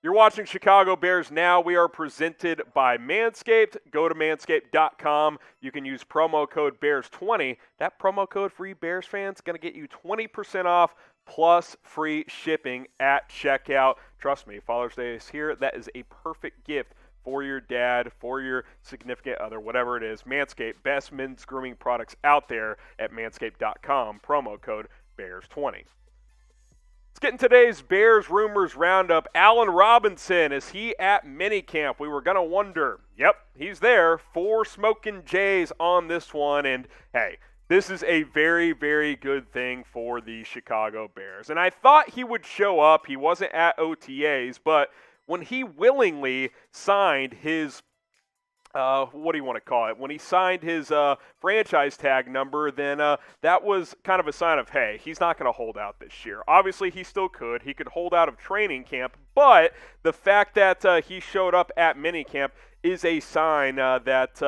You're watching Chicago Bears Now. We are presented by Manscaped. Go to manscaped.com. You can use promo code BEARS20. That promo code for you Bears fans is going to get you 20% off plus free shipping at checkout. Trust me, Father's Day is here. That is a perfect gift for your dad, for your significant other, whatever it is. Manscaped, best men's grooming products out there at manscaped.com. Promo code BEARS20. Let's get in today's Bears Rumors Roundup. Allen Robinson, is he at minicamp? We were going to wonder. Yep, he's there. 4 smoking J's on this one. And, hey, this is a very, very good thing for the Chicago Bears. And I thought he would show up. He wasn't at OTAs, but when he willingly signed his what do you want to call it? When he signed his franchise tag number, then that was kind of a sign of, hey, he's not going to hold out this year. Obviously, he still could. He could hold out of training camp, but the fact that he showed up at minicamp is a sign that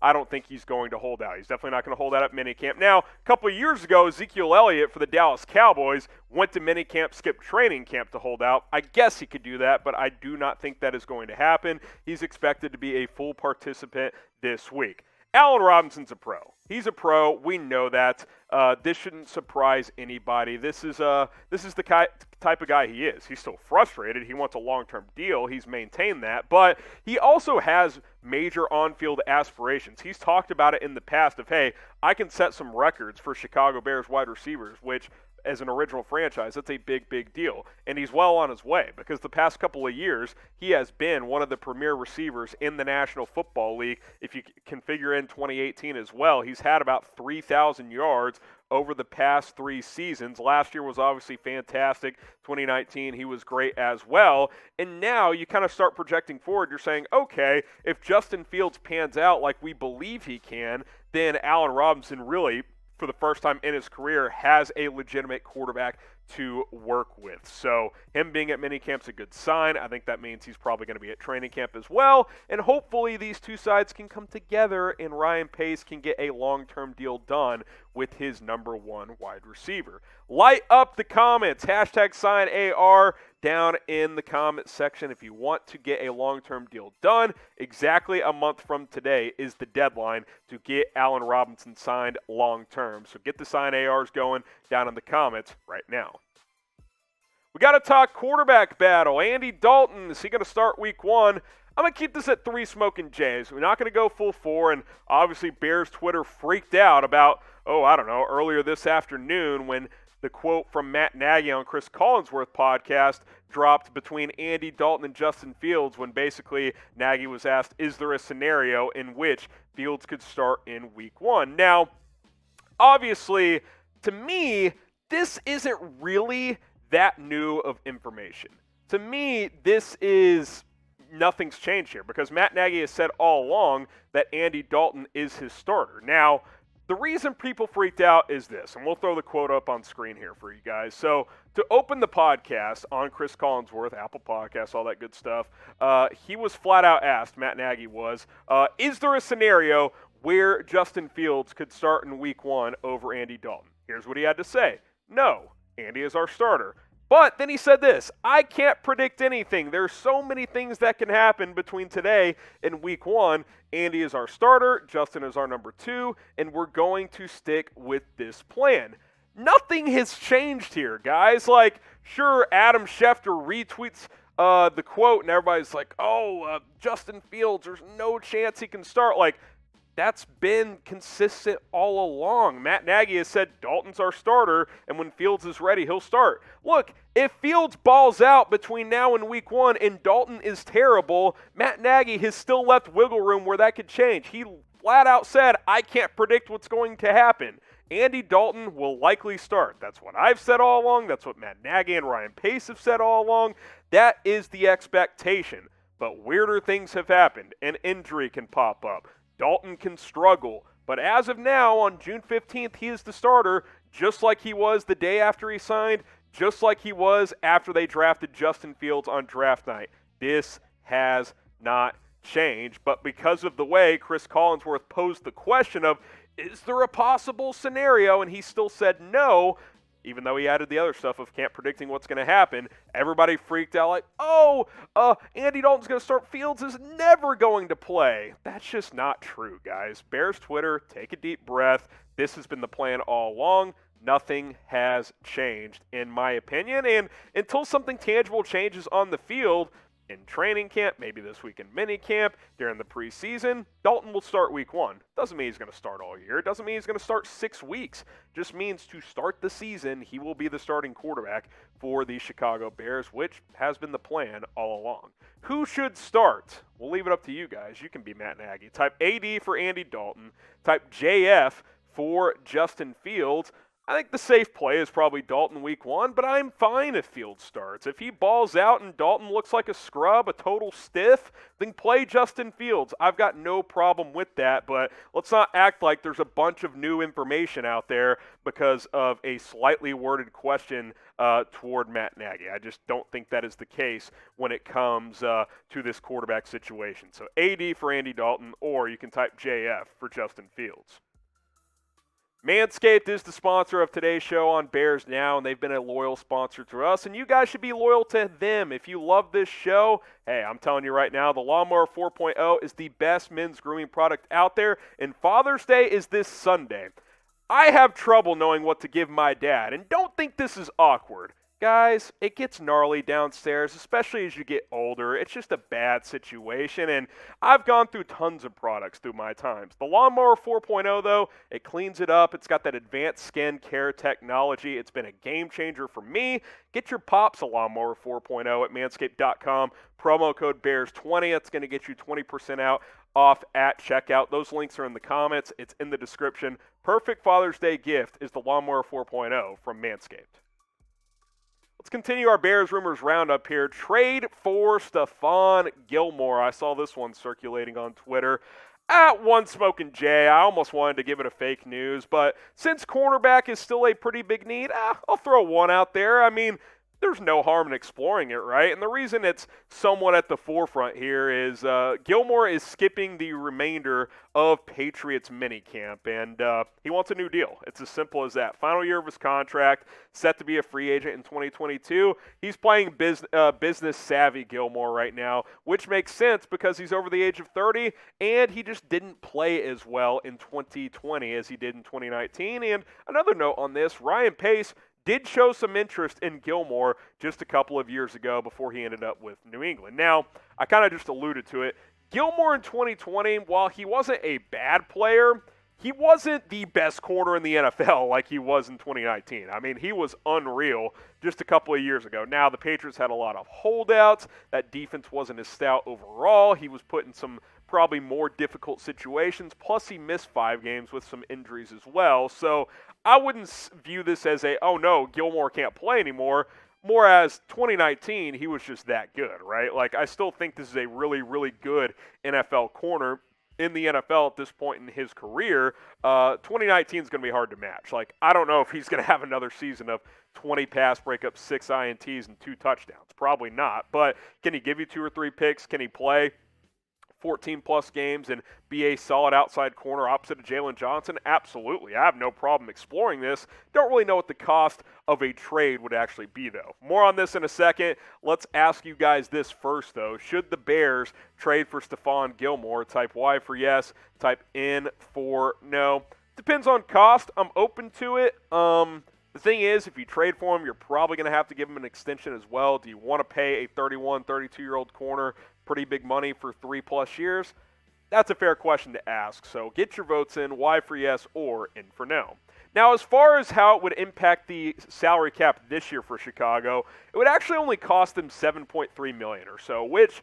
I don't think he's going to hold out. He's definitely not going to hold out at minicamp. Now, a couple of years ago, Ezekiel Elliott for the Dallas Cowboys went to minicamp, skipped training camp to hold out. I guess he could do that, but I do not think that is going to happen. He's expected to be a full participant this week. Allen Robinson's a pro. He's a pro. We know that. This shouldn't surprise anybody. This is the type of guy he is. He's still frustrated. He wants a long-term deal. He's maintained that. But he also has major on-field aspirations. He's talked about it in the past of, hey, I can set some records for Chicago Bears wide receivers, which as an original franchise, that's a big, big deal. And he's well on his way because the past couple of years, he has been one of the premier receivers in the National Football League. If you can figure in 2018 as well, he's had about 3,000 yards over the past 3 seasons. Last year was obviously fantastic. 2019, he was great as well. And now you kind of start projecting forward. You're saying, okay, if Justin Fields pans out like we believe he can, then Allen Robinson really, for the first time in his career, has a legitimate quarterback to work with. So him being at minicamp's a good sign. I think that means he's probably going to be at training camp as well. And hopefully these two sides can come together and Ryan Pace can get a long-term deal done with his number 1 wide receiver. Light up the comments. Hashtag sign AR down in the comment section if you want to get a long-term deal done. Exactly a month from today is the deadline to get Allen Robinson signed long-term. So get the sign ARs going down in the comments right now. We got to talk quarterback battle. Andy Dalton, is he going to start week 1? I'm going to keep this at 3 smoking J's. We're not going to go full 4, and obviously Bears Twitter freaked out about, earlier this afternoon when the quote from Matt Nagy on Chris Collinsworth podcast dropped between Andy Dalton and Justin Fields when basically Nagy was asked, is there a scenario in which Fields could start in week 1? Now, obviously, to me, this isn't really that new of information. To me, this is nothing's changed here because Matt Nagy has said all along that Andy Dalton is his starter. Now, the reason people freaked out is this, and we'll throw the quote up on screen here for you guys. So to open the podcast on Chris Collinsworth, Apple Podcasts, all that good stuff, he was flat out asked, Matt Nagy was, is there a scenario where Justin Fields could start in week 1 over Andy Dalton? Here's what he had to say. No, Andy is our starter. But then he said this, I can't predict anything. There's so many things that can happen between today and week 1. Andy is our starter, Justin is our number 2, and we're going to stick with this plan. Nothing has changed here, guys. Like, sure, Adam Schefter retweets the quote, and everybody's like, Justin Fields, there's no chance he can start. Like, that's been consistent all along. Matt Nagy has said Dalton's our starter, and when Fields is ready, he'll start. Look, if Fields balls out between now and week 1 and Dalton is terrible, Matt Nagy has still left wiggle room where that could change. He flat out said, I can't predict what's going to happen. Andy Dalton will likely start. That's what I've said all along. That's what Matt Nagy and Ryan Pace have said all along. That is the expectation. But weirder things have happened. An injury can pop up. Dalton can struggle, but as of now, on June 15th, he is the starter, just like he was the day after he signed, just like he was after they drafted Justin Fields on draft night. This has not changed, but because of the way Chris Collinsworth posed the question of, is there a possible scenario, and he still said no, even though he added the other stuff of can't predicting what's going to happen, everybody freaked out like, Andy Dalton's going to start. Fields is never going to play. That's just not true, guys. Bears Twitter, take a deep breath. This has been the plan all along. Nothing has changed, in my opinion. And until something tangible changes on the field, in training camp, maybe this week in minicamp, during the preseason, Dalton will start week 1. Doesn't mean he's going to start all year. It doesn't mean he's going to start 6 weeks. Just means to start the season, he will be the starting quarterback for the Chicago Bears, which has been the plan all along. Who should start? We'll leave it up to you guys. You can be Matt Nagy. Type AD for Andy Dalton. Type JF for Justin Fields. I think the safe play is probably Dalton week 1, but I'm fine if Fields starts. If he balls out and Dalton looks like a scrub, a total stiff, then play Justin Fields. I've got no problem with that, but let's not act like there's a bunch of new information out there because of a slightly worded question toward Matt Nagy. I just don't think that is the case when it comes to this quarterback situation. So AD for Andy Dalton, or you can type JF for Justin Fields. Manscaped is the sponsor of today's show on Bears Now, and they've been a loyal sponsor to us, and you guys should be loyal to them. If you love this show, hey, I'm telling you right now, the Lawnmower 4.0 is the best men's grooming product out there, and Father's Day is this Sunday. I have trouble knowing what to give my dad, and don't think this is awkward. Guys, it gets gnarly downstairs, especially as you get older. It's just a bad situation, and I've gone through tons of products through my times. The Lawnmower 4.0, though, it cleans it up. It's got that advanced skin care technology. It's been a game changer for me. Get your Pops a Lawnmower 4.0 at manscaped.com. Promo code BEARS20. That's going to get you 20% off at checkout. Those links are in the comments. It's in the description. Perfect Father's Day gift is the Lawnmower 4.0 from Manscaped. Let's continue our Bears rumors roundup here. Trade for Stephon Gilmore. I saw this one circulating on Twitter. At One Smoking Jay, I almost wanted to give it a fake news, but since cornerback is still a pretty big need, I'll throw one out there. I mean, there's no harm in exploring it, right? And the reason it's somewhat at the forefront here is Gilmore is skipping the remainder of Patriots minicamp, and he wants a new deal. It's as simple as that. Final year of his contract, set to be a free agent in 2022. He's playing business-savvy Gilmore right now, which makes sense because he's over the age of 30, and he just didn't play as well in 2020 as he did in 2019. And another note on this, Ryan Pace did show some interest in Gilmore just a couple of years ago before he ended up with New England. Now, I kind of just alluded to it. Gilmore in 2020, while he wasn't a bad player, he wasn't the best corner in the NFL like he was in 2019. I mean, he was unreal just a couple of years ago. Now, the Patriots had a lot of holdouts. That defense wasn't as stout overall. He was put in some probably more difficult situations. Plus, he missed 5 games with some injuries as well. So I wouldn't view this as oh no, Gilmore can't play anymore. More as 2019, he was just that good, right? Like, I still think this is a really, really good NFL corner in the NFL at this point in his career. 2019 is going to be hard to match. Like, I don't know if he's going to have another season of 20 pass breakups, 6 INTs, and 2 touchdowns. Probably not. But can he give you 2 or 3 picks? Can he play 14-plus games and be a solid outside corner opposite of Jalen Johnson? Absolutely. I have no problem exploring this. Don't really know what the cost of a trade would actually be, though. More on this in a second. Let's ask you guys this first, though. Should the Bears trade for Stephon Gilmore? Type Y for yes. Type N for no. Depends on cost. I'm open to it. The thing is, if you trade for him, you're probably going to have to give him an extension as well. Do you want to pay a 31, 32-year-old corner pretty big money for 3+ years? That's a fair question to ask. So get your votes in, Y for yes or N for no. Now, as far as how it would impact the salary cap this year for Chicago, it would actually only cost them $7.3 million or so, which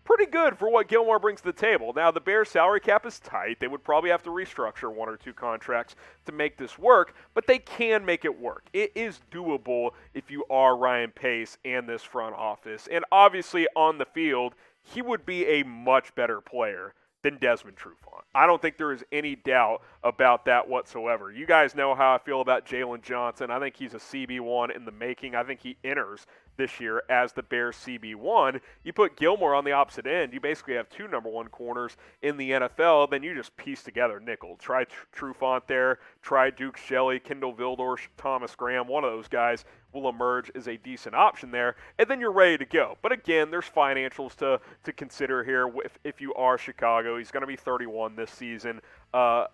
pretty good for what Gilmore brings to the table. Now, the Bears' salary cap is tight. They would probably have to restructure 1 or 2 contracts to make this work, but they can make it work. It is doable if you are Ryan Pace and this front office. And obviously, on the field, he would be a much better player than Desmond Trufant. I don't think there is any doubt about that whatsoever. You guys know how I feel about Jalen Johnson. I think he's a CB1 in the making. I think he enters this year as the Bears CB1. You put Gilmore on the opposite end, you basically have two number one corners in the NFL. Then you just piece together nickel. Try Trufant there, try Duke Shelley, Kendall Vildor, Thomas Graham. One of those guys will emerge as a decent option there, and then you're ready to go. But again, there's financials to consider here. If you are Chicago, he's going to be 31 this season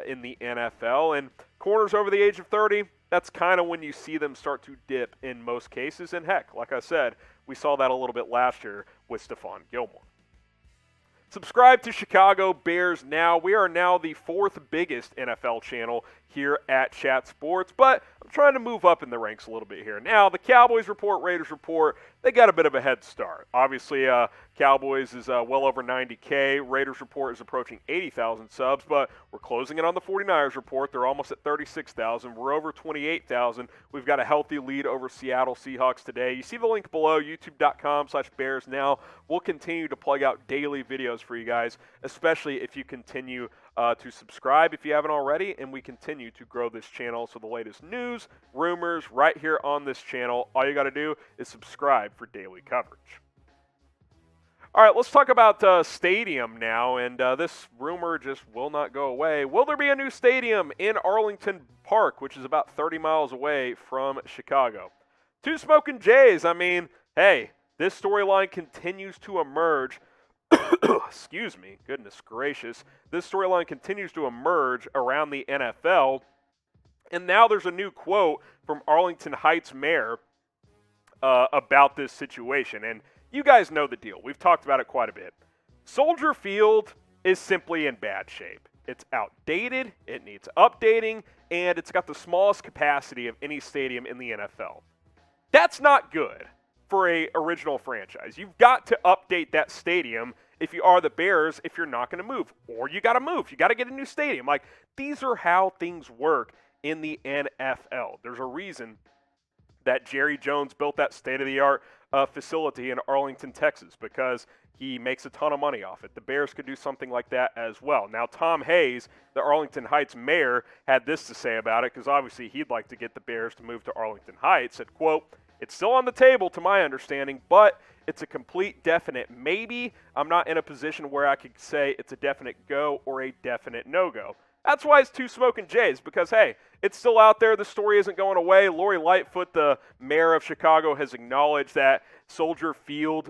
in the NFL, and corners over the age of 30, that's kind of when you see them start to dip in most cases. And heck, like I said, we saw that a little bit last year with Stephon Gilmore. Subscribe to Chicago Bears Now. We are now the fourth biggest NFL channel here at Chat Sports, but I'm trying to move up in the ranks a little bit here. Now, the Cowboys report, Raiders report, they got a bit of a head start. Obviously, Cowboys is well over 90K. Raiders report is approaching 80,000 subs, but we're closing in on the 49ers report. They're almost at 36,000. We're over 28,000. We've got a healthy lead over Seattle Seahawks today. You see the link below, youtube.com/BearsNow. We'll continue to plug out daily videos for you guys, especially if you continue to subscribe if you haven't already, and we continue to grow this channel. So the latest news, rumors, right here on this channel. All you got to do is subscribe for daily coverage. All right, let's talk about stadium now, and this rumor just will not go away. Will there be a new stadium in Arlington Park, which is about 30 miles away from Chicago? Two Smoking Jays, I mean, hey, this storyline continues to emerge. Excuse me, goodness gracious. This storyline continues to emerge around the NFL, and now there's a new quote from Arlington Heights Mayor about this situation, and you guys know the deal. We've talked about it quite a bit. Soldier Field is simply in bad shape. It's outdated, it needs updating, and it's got the smallest capacity of any stadium in the NFL. That's not good for a original franchise. You've got to update that stadium if you are the Bears, if you're not going to move. Or you got to move. You got to get a new stadium. Like, these are how things work in the NFL. There's a reason that Jerry Jones built that state-of-the-art facility in Arlington, Texas, because he makes a ton of money off it. The Bears could do something like that as well. Now, Tom Hayes, the Arlington Heights mayor, had this to say about it, because obviously he'd like to get the Bears to move to Arlington Heights. Said, quote, "It's still on the table to my understanding, but it's a complete definite maybe. I'm not in a position where I could say it's a definite go or a definite no-go." That's why it's two Smoking Jays, because, hey, it's still out there. The story isn't going away. Lori Lightfoot, the mayor of Chicago, has acknowledged that Soldier Field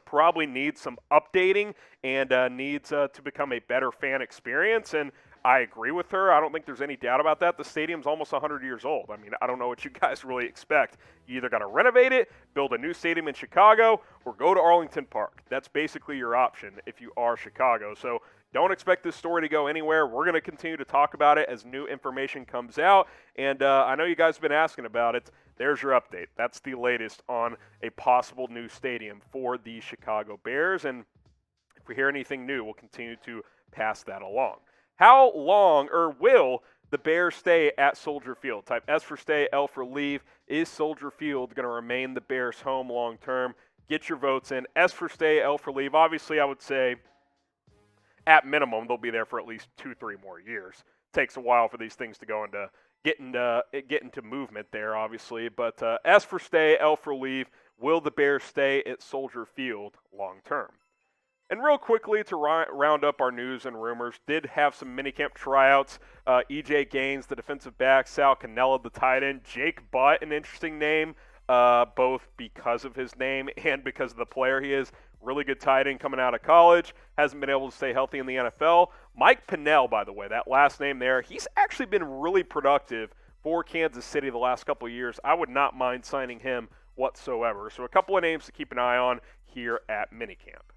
probably needs some updating and needs to become a better fan experience, and I agree with her. I don't think there's any doubt about that. The stadium's almost 100 years old. I mean, I don't know what you guys really expect. You either got to renovate it, build a new stadium in Chicago, or go to Arlington Park. That's basically your option if you are Chicago. So don't expect this story to go anywhere. We're going to continue to talk about it as new information comes out. And I know you guys have been asking about it. There's your update. That's the latest on a possible new stadium for the Chicago Bears. And if we hear anything new, we'll continue to pass that along. How long, or will the Bears stay at Soldier Field? Type S for stay, L for leave. Is Soldier Field going to remain the Bears' home long term? Get your votes in. S for stay, L for leave. Obviously, I would say at minimum they'll be there for at least 2-3 more years. Takes a while for these things to go into get into movement there, obviously. But S for stay, L for leave. Will the Bears stay at Soldier Field long term? And real quickly, to round up our news and rumors, did have some minicamp tryouts. E.J. Gaines, the defensive back, Sal Cannella, the tight end, Jake Butt, an interesting name, both because of his name and because of the player he is. Really good tight end coming out of college. Hasn't been able to stay healthy in the NFL. Mike Pennell, by the way, that last name there, he's actually been really productive for Kansas City the last couple of years. I would not mind signing him whatsoever. So a couple of names to keep an eye on here at minicamp.